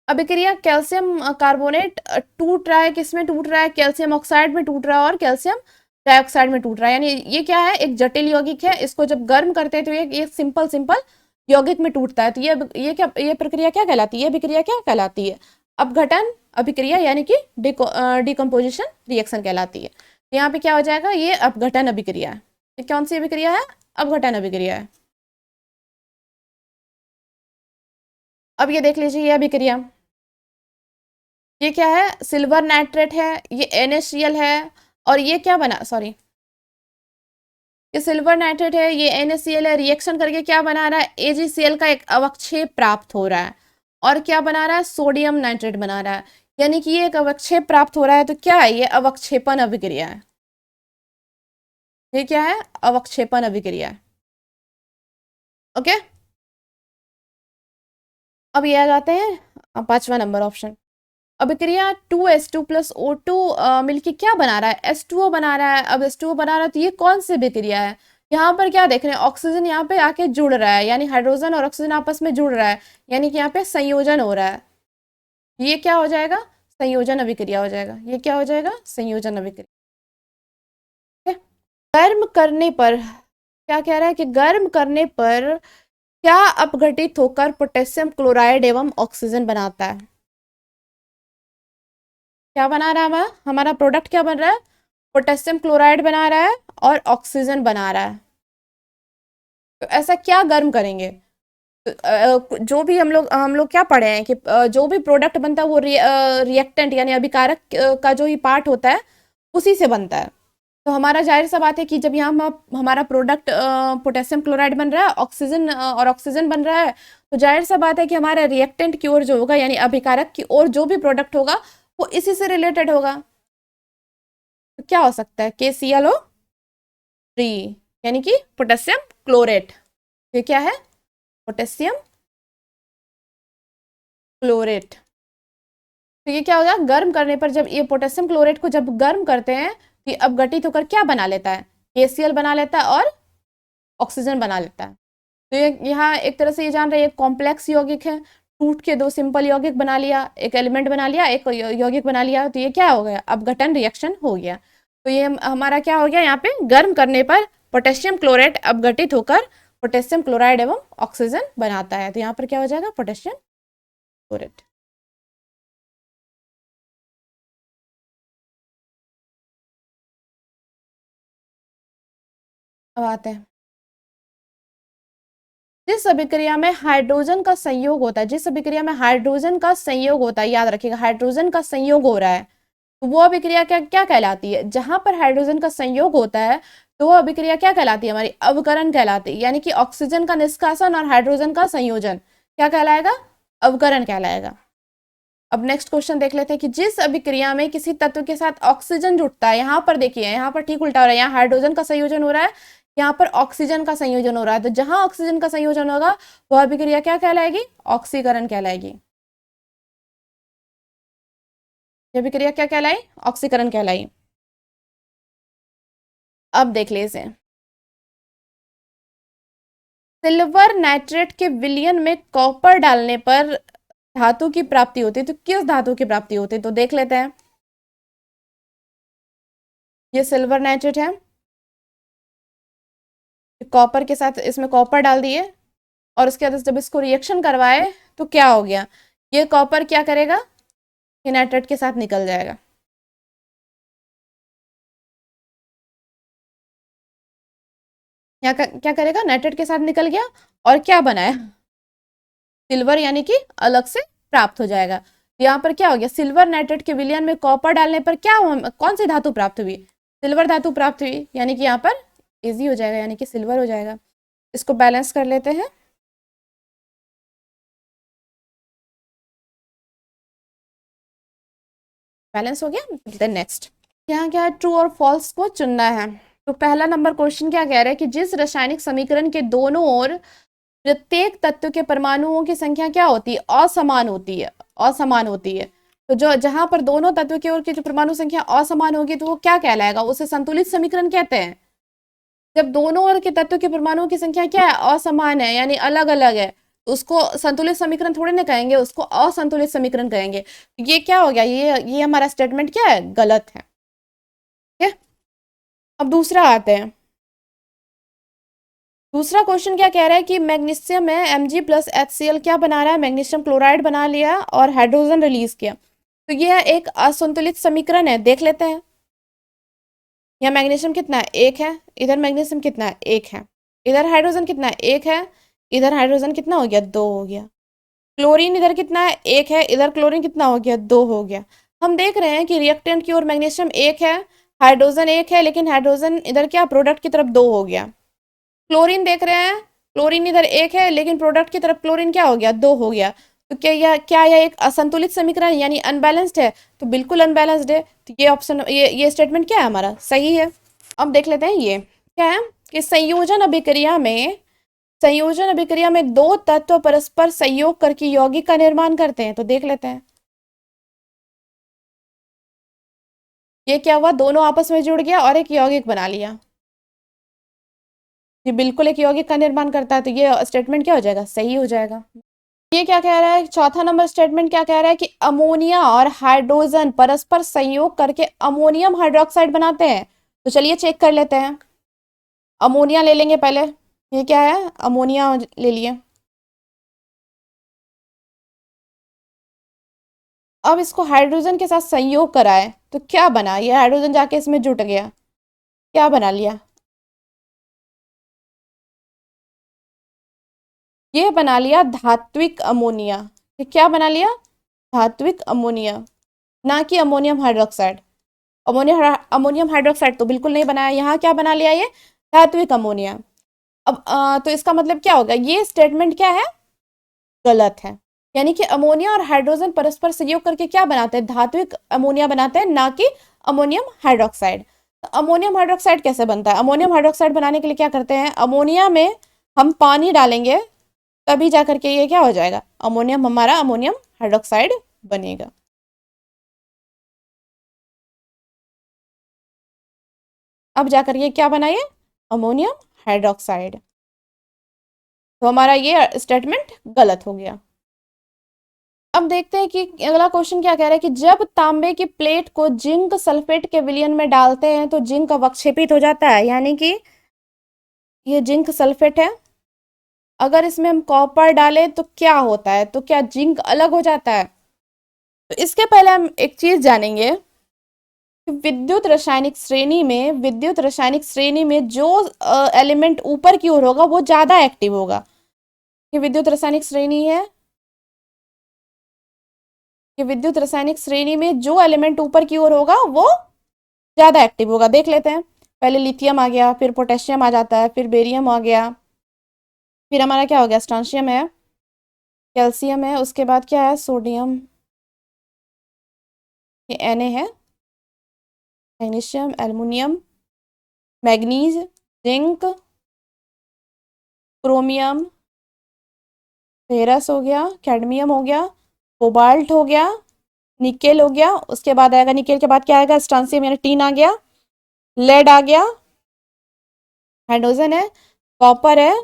अभिक्रिया कैल्शियम कार्बोनेट टूट रहा है, किसमें टूट रहा है? कैल्शियम ऑक्साइड में टूट रहा है और कैल्शियम डाइऑक्साइड में टूट रहा है। यानी ये क्या है? एक जटिल यौगिक है, इसको जब गर्म करते हैं तो ये सिंपल सिंपल यौगिक में टूटता है। तो ये क्या, ये प्रक्रिया क्या कहलाती है? ये अभिक्रिया क्या कहलाती है? अपघटन अभिक्रिया, यानी कि डिकम्पोजिशन रिएक्शन कहलाती है। तो यहाँ पे क्या हो जाएगा? ये अपघटन अभिक्रिया है। ये कौन सी अभिक्रिया है? अपघटन अभिक्रिया है। अब ये देख लीजिए, ये अभिक्रिया, ये क्या है? सिल्वर नाइट्रेट है, ये NaCl है, और ये क्या बना, सॉरी, ये सिल्वर नाइट्रेट है, ये NaCl है, रिएक्शन करके क्या बना रहा है? AgCl का एक अवक्षेप प्राप्त हो रहा है, और क्या बना रहा है? सोडियम नाइट्रेट बना रहा है। यानी कि ये एक अवक्षेप प्राप्त हो रहा है, तो क्या है? ये अवक्षेपण अभिक्रिया है। ये क्या है? अवक्षेपण अभिक्रिया है, ओके। अब ये आ जाते हैं पांचवा नंबर ऑप्शन। अभिक्रिया 2H2 प्लस O2 मिलके क्या बना रहा है? H2O बना रहा है। अब H2O बना रहा है तो ये कौन सी अभिक्रिया है? यहाँ पर क्या देख रहे हैं? ऑक्सीजन यहाँ पे आके जुड़ रहा है, यानी हाइड्रोजन और ऑक्सीजन आपस में जुड़ रहा है, यानी कि यहाँ पे संयोजन हो रहा है। ये क्या हो जाएगा? संयोजन अभिक्रिया हो जाएगा। ये क्या हो जाएगा? संयोजन अभिक्रिया। गर्म करने पर क्या कह रहा है कि गर्म करने पर क्या अपघटित होकर पोटेशियम क्लोराइड एवं ऑक्सीजन बनाता है? क्या बना रहा है हमारा प्रोडक्ट, क्या बन रहा है? पोटेशियम क्लोराइड बना रहा है और ऑक्सीजन बना रहा है। तो ऐसा क्या गर्म करेंगे? जो भी हम लोग क्या पढ़े हैं कि जो भी प्रोडक्ट बनता है वो रिएक्टेंट यानी अभिकारक का जो ही पार्ट होता है उसी से बनता है। तो हमारा जाहिर सा बात है कि जब यहाँ हमारा प्रोडक्ट पोटेशियम क्लोराइड बन रहा है, ऑक्सीजन और ऑक्सीजन बन रहा है, तो जाहिर सा बात है कि हमारा रिएक्टेंट की ओर जो होगा यानी अभिकारक की ओर जो भी प्रोडक्ट होगा वो इसी से रिलेटेड होगा। तो क्या हो सकता है? KClO3 यानी कि पोटेशियम क्लोरेट। ये क्या है? Potassium chlorate. तो ये क्या होगा? गर्म करने पर जब ये पोटेशियम क्लोरेट को जब गर्म करते हैं तो ये अपघटित होकर क्या बना लेता है? KCl बना लेता है और ऑक्सीजन बना लेता है। तो ये यहाँ एक तरह से ये जान रहे हैं कॉम्प्लेक्स यौगिक है, टूट के दो सिंपल यौगिक बना लिया, एक एलिमेंट बना लिया, एक यौगिक बना लिया, तो ये क्या हो गया? अपघटन रिएक्शन हो गया। तो ये हमारा क्या हो गया? यहाँ पे गर्म करने पर पोटेशियम क्लोरेट अपघटित होकर पोटेशियम क्लोराइड एवं ऑक्सीजन बनाता है। तो यहाँ पर क्या हो जाएगा? Potassium chlorate. अब आते हैं, जिस अभिक्रिया में हाइड्रोजन का संयोग होता है, जिस अभिक्रिया में हाइड्रोजन का संयोग होता है, याद रखिएगा हाइड्रोजन का संयोग हो रहा है, तो वो अभिक्रिया क्या क्या कहलाती है? जहां पर हाइड्रोजन का संयोग होता है तो वो अभिक्रिया क्या कहलाती है? हमारी अवकरण कहलाती है। यानी कि ऑक्सीजन का निष्कासन और हाइड्रोजन का संयोजन क्या कहलाएगा? अवकरण कहलाएगा। अब नेक्स्ट क्वेश्चन देख लेते हैं कि जिस अभिक्रिया में किसी तत्व के साथ ऑक्सीजन जुड़ता है, यहाँ पर देखिए यहाँ पर ठीक उल्टा हो रहा है, यहाँ हाइड्रोजन का संयोजन हो रहा है, यहाँ पर ऑक्सीजन का संयोजन हो रहा है। तो जहां ऑक्सीजन का संयोजन होगा वह अभिक्रिया क्या कहलाएगी? ऑक्सीकरण कहलाएगी। यह अभिक्रिया क्या कहलाई? ऑक्सीकरण कहलाई। अब देख ले इसे, सिल्वर नाइट्रेट के विलयन में कॉपर डालने पर धातु की प्राप्ति होती है। तो किस धातु की प्राप्ति होती है? तो देख लेते हैं। ये सिल्वर नाइट्रेट है, कॉपर के साथ इसमें कॉपर डाल दिए और उसके बाद जब इसको रिएक्शन करवाए तो क्या हो गया? ये कॉपर क्या करेगा? ये नाइट्रेट के साथ निकल जाएगा। क्या करेगा? नाइट्रेट के साथ निकल गया और क्या बनाया? सिल्वर यानी कि अलग से प्राप्त हो जाएगा। यहाँ पर क्या हो गया? सिल्वर नाइट्रेट के विलयन में कॉपर डालने पर क्या कौन सी धातु प्राप्त हुई? सिल्वर धातु प्राप्त हुई, यानी कि यहाँ पर इजी हो जाएगा, यानी कि सिल्वर हो जाएगा। इसको बैलेंस कर लेते हैं। बैलेंस हो गया। देन नेक्स्ट यहाँ क्या है? ट्रू और फॉल्स को चुनना है। तो पहला नंबर क्वेश्चन क्या कह रहा है कि जिस रासायनिक समीकरण के दोनों ओर प्रत्येक तत्व के परमाणुओं की संख्या क्या होती है? असमान होती है। असमान होती है। तो जो जहां पर दोनों तत्व की ओर की जो परमाणु संख्या असमान होगी तो वो क्या कहलाएगा? उसे संतुलित समीकरण कहते हैं। जब दोनों ओर के तत्व के परमाणुओं की संख्या क्या है? असमान है, यानी अलग अलग है, तो उसको संतुलित समीकरण थोड़े ना कहेंगे, उसको असंतुलित समीकरण कहेंगे। ये क्या हो गया? ये हमारा स्टेटमेंट क्या है? गलत है। ठीक है। अब दूसरा आते हैं। दूसरा क्वेश्चन क्या कह रहा है कि मैग्नीशियम में Mg+HCl क्या बना रहा है? मैग्नीशियम क्लोराइड बना लिया और हाइड्रोजन रिलीज किया। तो यह एक असंतुलित समीकरण है। देख लेते हैं। यहाँ मैग्नीशियम कितना है? 1 है। इधर मैग्नीशियम कितना है? 1 है। इधर हाइड्रोजन कितना है? 1 है। इधर हाइड्रोजन कितना हो गया? 2 हो गया। क्लोरीन इधर कितना है? 1 है। इधर क्लोरीन कितना हो गया? 2 हो गया। हम देख रहे हैं कि रिएक्टेंट की ओर मैग्नीशियम 1 है, हाइड्रोजन 1 है, लेकिन हाइड्रोजन इधर क्या प्रोडक्ट की तरफ 2 हो गया। क्लोरीन देख रहे हैं, क्लोरीन इधर 1 है, लेकिन प्रोडक्ट की तरफ क्लोरीन क्या हो गया? 2 हो गया। तो क्या यह एक असंतुलित समीकरण यानी अनबैलेंस्ड है? तो बिल्कुल अनबैलेंस्ड है। तो ये ऑप्शन, ये स्टेटमेंट क्या है हमारा? सही है। अब देख लेते हैं ये क्या है कि संयोजन अभिक्रिया में दो तत्व परस्पर संयोग करके यौगिक का निर्माण करते हैं। तो देख लेते हैं ये क्या हुआ? दोनों आपस में जुड़ गया और एक यौगिक बना लिया। ये बिल्कुल एक यौगिक का निर्माण करता है, तो ये स्टेटमेंट क्या हो जाएगा? सही हो जाएगा। ये क्या कह रहा है? चौथा नंबर स्टेटमेंट क्या कह रहा है कि अमोनिया और हाइड्रोजन परस्पर संयोग करके अमोनियम हाइड्रोक्साइड बनाते हैं। तो चलिए चेक कर लेते हैं। अमोनिया ले लेंगे पहले। ये क्या है? अमोनिया ले लिए। अब इसको हाइड्रोजन के साथ संयोग कराए तो क्या बना, ये हाइड्रोजन जाके इसमें जुट गया, क्या बना लिया, ये बना लिया धात्विक अमोनिया। ये क्या बना लिया, धात्विक अमोनिया, ना कि अमोनियम हाइड्रोक्साइड। अमोनियम हाइड्रोक्साइड तो बिल्कुल नहीं बनाया, यहाँ क्या बना लिया ये, धात्विक अमोनिया। अब तो इसका मतलब क्या होगा, ये स्टेटमेंट क्या है, गलत है। यानी कि अमोनिया और हाइड्रोजन परस्पर संयोग करके क्या बनाते हैं, धात्विक अमोनिया बनाते हैं, ना कि अमोनियम हाइड्रोक्साइड। तो अमोनियम हाइड्रोक्साइड कैसे बनता है, अमोनियम हाइड्रोक्साइड बनाने के लिए क्या करते हैं, अमोनिया में हम पानी डालेंगे तभी जा करके ये क्या हो जाएगा, अमोनियम, हमारा अमोनियम हाइड्रोक्साइड बनेगा। अब जाकर ये क्या बनाइए, अमोनियम हाइड्रोक्साइड। तो हमारा ये स्टेटमेंट गलत हो गया। अब देखते हैं कि अगला क्वेश्चन क्या कह रहा है कि जब तांबे की प्लेट को जिंक सल्फेट के विलयन में डालते हैं तो जिंक अवक्षेपित हो जाता है, यानी कि ये जिंक सल्फेट है, अगर इसमें हम कॉपर डालें तो क्या होता है, तो क्या जिंक अलग हो जाता है। तो इसके पहले हम एक चीज जानेंगे, विद्युत रासायनिक श्रेणी में जो एलिमेंट ऊपर की ओर होगा वो ज्यादा एक्टिव होगा। ये विद्युत रासायनिक श्रेणी है, कि विद्युत रासायनिक श्रेणी में जो एलिमेंट ऊपर की ओर होगा वो ज्यादा एक्टिव होगा। देख लेते हैं, पहले लिथियम आ गया, फिर पोटेशियम आ जाता है, फिर बेरियम आ गया, फिर हमारा क्या हो गया, स्ट्रांशियम है, कैल्शियम है, उसके बाद क्या है, सोडियम, ये Na है, magnesium, aluminium, manganese, zinc, chromium, ferrous हो गया, कैडमियम हो गया, कोबाल्ट हो गया, निकेल हो गया, उसके बाद आएगा, निकेल के बाद क्या आएगा, स्ट्रांसियम यानी टीन आ गया, लेड आ गया, हाइड्रोजन है, कॉपर है,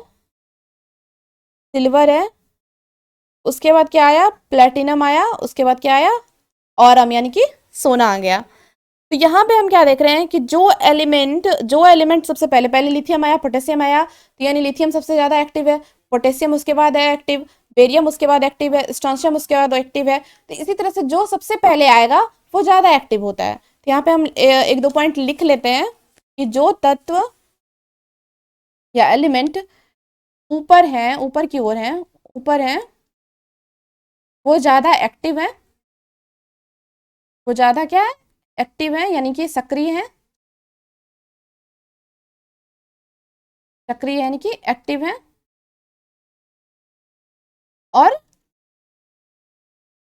सिल्वर है, उसके बाद क्या आया, प्लेटिनम आया, उसके बाद क्या आया, ऑरम यानी कि सोना आ गया। तो यहाँ पे हम क्या देख रहे हैं कि जो एलिमेंट सबसे पहले पहले लिथियम आया, पोटेशियम आया, तो यानी लिथियम सबसे ज्यादा एक्टिव है, पोटेशियम उसके बाद है एक्टिव, बेरियम उसके बाद एक्टिव है, स्ट्रांशियम उसके बाद एक्टिव है। तो इसी तरह से जो सबसे पहले आएगा वो ज्यादा एक्टिव होता है। तो यहाँ पे हम एक दो पॉइंट लिख लेते हैं कि जो तत्व या एलिमेंट ऊपर है, ऊपर की ओर है, ऊपर है, वो ज्यादा एक्टिव है, वो ज्यादा क्या है, एक्टिव है, यानी कि सक्रिय है, सक्रिय यानी कि एक्टिव है, और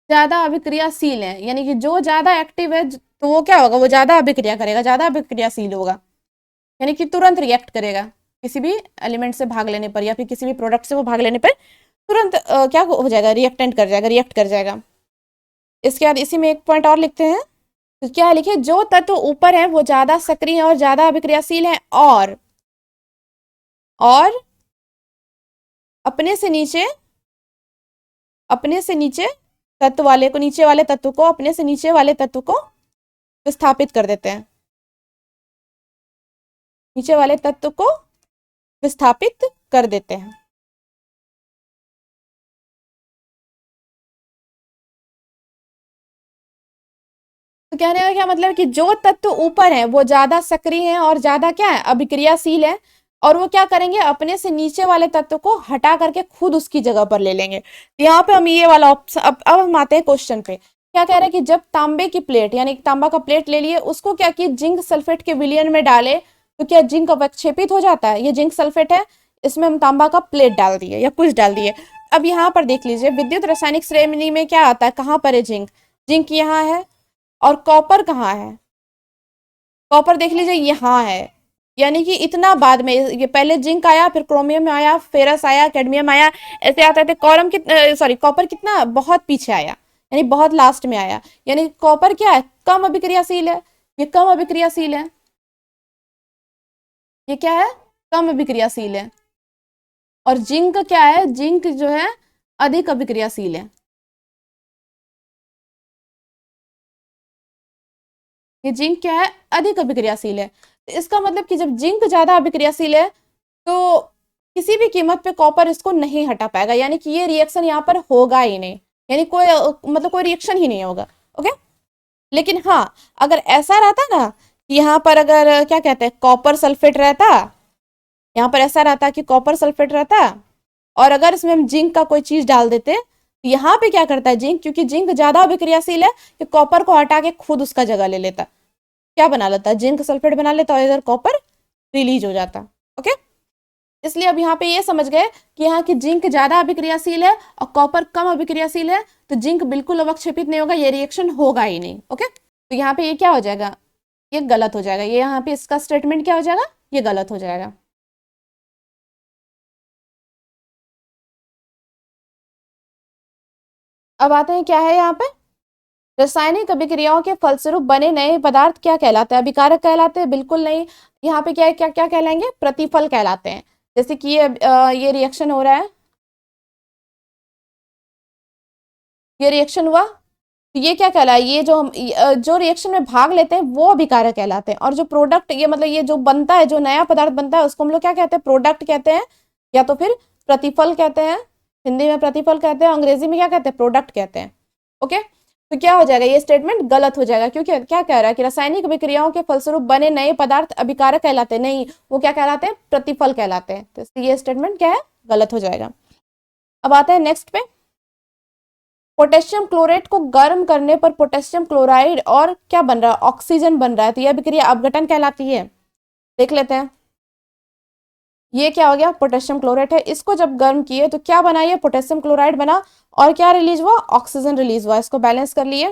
ज्यादा अभिक्रियाशील है, यानी कि जो ज्यादा एक्टिव है तो वो क्या होगा, वो ज्यादा अभिक्रिया करेगा, ज्यादा अभिक्रियाशील होगा, यानी कि तुरंत रिएक्ट करेगा किसी भी एलिमेंट से भाग लेने पर, या फिर किसी भी प्रोडक्ट से वो भाग लेने पर तुरंत क्या हो जाएगा, रिएक्टेंट कर जाएगा, रिएक्ट कर जाएगा। इसके बाद इसी में एक पॉइंट और लिखते हैं, तो क्या लिखे, जो तत्व ऊपर है वो ज्यादा सक्रिय और ज्यादा अभिक्रियाशील है, और अपने से नीचे अपने से नीचे तत्व वाले को, नीचे वाले तत्व को, अपने से नीचे वाले तत्व को विस्थापित कर देते हैं, नीचे वाले तत्व को विस्थापित कर देते हैं। तो कहने का क्या मतलब है कि जो तत्व ऊपर है वो ज्यादा सक्रिय है और ज्यादा क्या है, अभिक्रियाशील है, और वो क्या करेंगे, अपने से नीचे वाले तत्व को हटा करके खुद उसकी जगह पर ले लेंगे। तो यहाँ पे हम ये वाला ऑप्शन, अब हम आते हैं क्वेश्चन पे, क्या कह रहे हैं कि जब तांबे की प्लेट, यानी तांबा का प्लेट ले लिए, उसको क्या किया, जिंक सल्फेट के विलयन में डाले, तो क्या जिंक अवक्षेपित हो जाता है, ये जिंक सल्फेट है, इसमें हम तांबा का प्लेट डाल दिए या कुछ डाल दिए। अब यहाँ पर देख लीजिए, विद्युत रासायनिक श्रेणी में क्या आता है, कहाँ पर है जिंक, जिंक यहाँ है, और कॉपर कहाँ है, कॉपर देख लीजिए यहाँ है, यानी कि इतना बाद में, ये पहले जिंक आया, फिर क्रोमियम आया, फेरस आया, कैडमियम आया, ऐसे आते थे। कॉरम कितना, सॉरी, कॉपर कितना बहुत पीछे आया, यानी बहुत लास्ट में आया, यानी कॉपर क्या है, कम अभिक्रियाशील है, ये कम अभिक्रियाशील है, ये क्या है, कम अभिक्रियाशील है, और जिंक क्या है, जिंक जो है अधिक अभिक्रियाशील है, ये जिंक क्या है, अधिक अभिक्रियाशील है। तो इसका मतलब कि जब जिंक ज्यादा अभिक्रियाशील है तो किसी भी कीमत पे कॉपर इसको नहीं हटा पाएगा, यानी कि ये रिएक्शन यहाँ पर होगा ही नहीं, यानी कोई मतलब कोई रिएक्शन ही नहीं होगा। ओके, लेकिन हाँ, अगर ऐसा रहता ना कि यहाँ पर अगर क्या कहते हैं कॉपर सल्फेट रहता, यहाँ पर ऐसा रहता कि कॉपर सल्फेट रहता, और अगर इसमें हम जिंक का कोई चीज डाल देते, तो यहाँ पे क्या करता है जिंक, क्योंकि जिंक ज्यादा अभिक्रियाशील है, कि कॉपर को हटा के खुद उसका जगह ले लेता, क्या बना लेता है, जिंक सल्फेट बना लेता, और इधर कॉपर रिलीज हो जाता। ओके, इसलिए अब यहाँ पे ये समझ गए कि यहाँ की जिंक ज्यादा अभिक्रियाशील है और कॉपर कम अभिक्रियाशील है, तो जिंक बिल्कुल अवक्षेपित नहीं होगा, ये रिएक्शन होगा ही नहीं। ओके, तो यहाँ पे ये क्या हो जाएगा, ये गलत हो जाएगा, ये यहाँ पे इसका स्टेटमेंट क्या हो जाएगा, ये गलत हो जाएगा। अब आते हैं क्या है यहाँ पे, रासायनिक अभिक्रियाओं के फलस्वरूप बने नए पदार्थ क्या कहलाते हैं, अभिकारक कहलाते हैं, बिल्कुल नहीं। यहाँ पे क्या है, क्या क्या कहलाएंगे, प्रतिफल कहलाते हैं। जैसे कि ये रिएक्शन हो रहा है, ये रिएक्शन हुआ, तो ये क्या कहलाए, ये जो हम जो रिएक्शन में भाग लेते हैं वो अभिकारक कहलाते हैं, और जो प्रोडक्ट ये मतलब ये जो बनता है, जो नया पदार्थ बनता है, उसको हम लोग क्या कहते हैं, प्रोडक्ट कहते हैं, या तो फिर प्रतिफल कहते हैं। हिंदी में प्रतिफल कहते हैं, अंग्रेजी में क्या कहते हैं, प्रोडक्ट कहते हैं। ओके, तो क्या हो जाएगा, ये स्टेटमेंट गलत हो जाएगा, क्योंकि क्या कह रहा है कि रासायनिक अभिक्रियाओं के फलस्वरूप बने नए पदार्थ अभिकारक कहलाते हैं, नहीं, वो क्या कहलाते हैं, प्रतिफल कहलाते हैं। तो इसलिए ये स्टेटमेंट क्या है, गलत हो जाएगा। अब आते हैं नेक्स्ट पे, पोटेशियम क्लोरेट को गर्म करने पर पोटेशियम क्लोराइड और क्या बन रहा है, ऑक्सीजन बन रहा है, तो यह अभिक्रिया अपघटन कहलाती है। देख लेते हैं, ये क्या हो गया, पोटेशियम क्लोरेट है, इसको जब गर्म किए तो क्या बना, ये पोटेशियम क्लोराइड बना, और क्या रिलीज हुआ, ऑक्सीजन रिलीज हुआ। इसको बैलेंस कर लिए।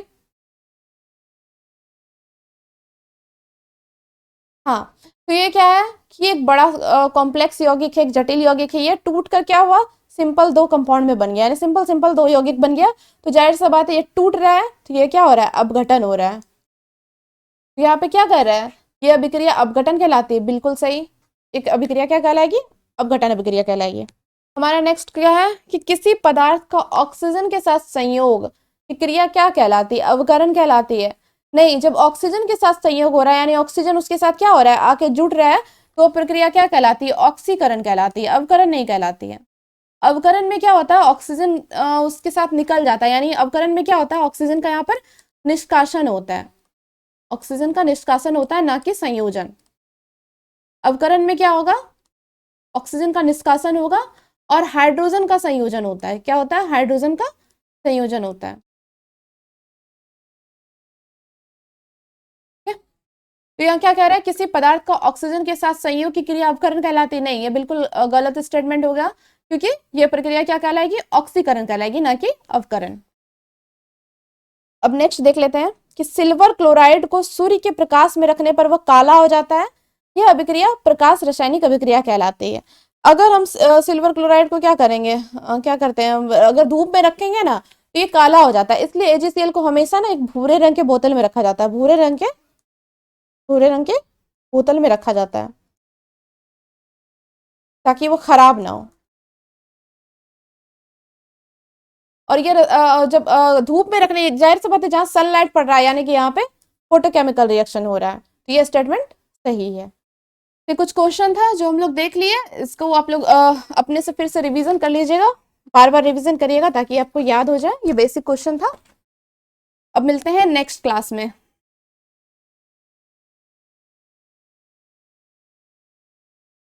हाँ, तो ये क्या है कि एक बड़ा कॉम्प्लेक्स यौगिक है, एक जटिल यौगिक है, ये टूट कर क्या हुआ, सिंपल दो कंपाउंड में बन गया, यानी सिंपल सिंपल दो यौगिक बन गया। तो जाहिर सा बात है, ये टूट रहा है, तो ये क्या हो रहा है, अपघटन हो रहा है। तो यहाँ पे क्या कर रहा है, ये अभिक्रिया अपघटन कहलाती है, बिल्कुल सही। एक अभिक्रिया क्या कहलाएगी, अपघटन अभिक्रिया कहलाएगी। हमारा नेक्स्ट क्या है कि किसी पदार्थ का ऑक्सीजन के साथ संयोग की क्रिया क्या कहलाती है, अवकरण कहलाती है। नहीं, जब ऑक्सीजन के साथ संयोग हो रहा है, यानी ऑक्सीजन उसके साथ क्या हो रहा है, आके जुड़ रहा है, तो प्रक्रिया क्या कहलाती है, ऑक्सीकरण कहलाती है, अवकरण नहीं कहलाती है। अवकरण में क्या होता है, ऑक्सीजन उसके साथ निकल जाता है, यानी अवकरण में क्या होता है, ऑक्सीजन का यहाँ पर निष्कासन होता है, ऑक्सीजन का निष्कासन होता है, ना कि संयोजन। अवकरण में क्या होगा, ऑक्सीजन का निष्कासन होगा और हाइड्रोजन का संयोजन होता है। क्या होता है, हाइड्रोजन का संयोजन होता है। ठीक है? तो यहाँ क्या कह रहा है, किसी पदार्थ का ऑक्सीजन के साथ संयोग की क्रिया अवकरण कहलाती नहीं, ये बिल्कुल गलत स्टेटमेंट हो गया, क्योंकि ये प्रक्रिया क्या कहलाएगी, ऑक्सीकरण कहलाएगी, ना कि अवकरण। अब नेक्स्ट देख लेते हैं कि सिल्वर क्लोराइड को सूर्य के प्रकाश में रखने पर वह काला हो जाता है, यह अभिक्रिया प्रकाश रासायनिक अभिक्रिया कहलाती है। अगर हम सिल्वर क्लोराइड को क्या करेंगे, क्या करते हैं, अगर धूप में रखेंगे ना, तो ये काला हो जाता है। इसलिए एजीसीएल को हमेशा ना एक भूरे रंग के बोतल में रखा जाता है, भूरे रंग के बोतल में रखा जाता है, ताकि वो खराब ना हो। और ये जब धूप में रखने, जाहिर सी बात है, जहाँ सनलाइट पड़ रहा है, यानी कि यहाँ पे फोटोकेमिकल रिएक्शन हो रहा है, तो ये स्टेटमेंट सही है। फिर कुछ क्वेश्चन था जो हम लोग देख लिए, इसको आप लोग अपने से फिर से रिवीजन कर लीजिएगा, बार बार रिवीजन करिएगा, ताकि आपको याद हो जाए। ये बेसिक क्वेश्चन था। अब मिलते हैं नेक्स्ट क्लास में।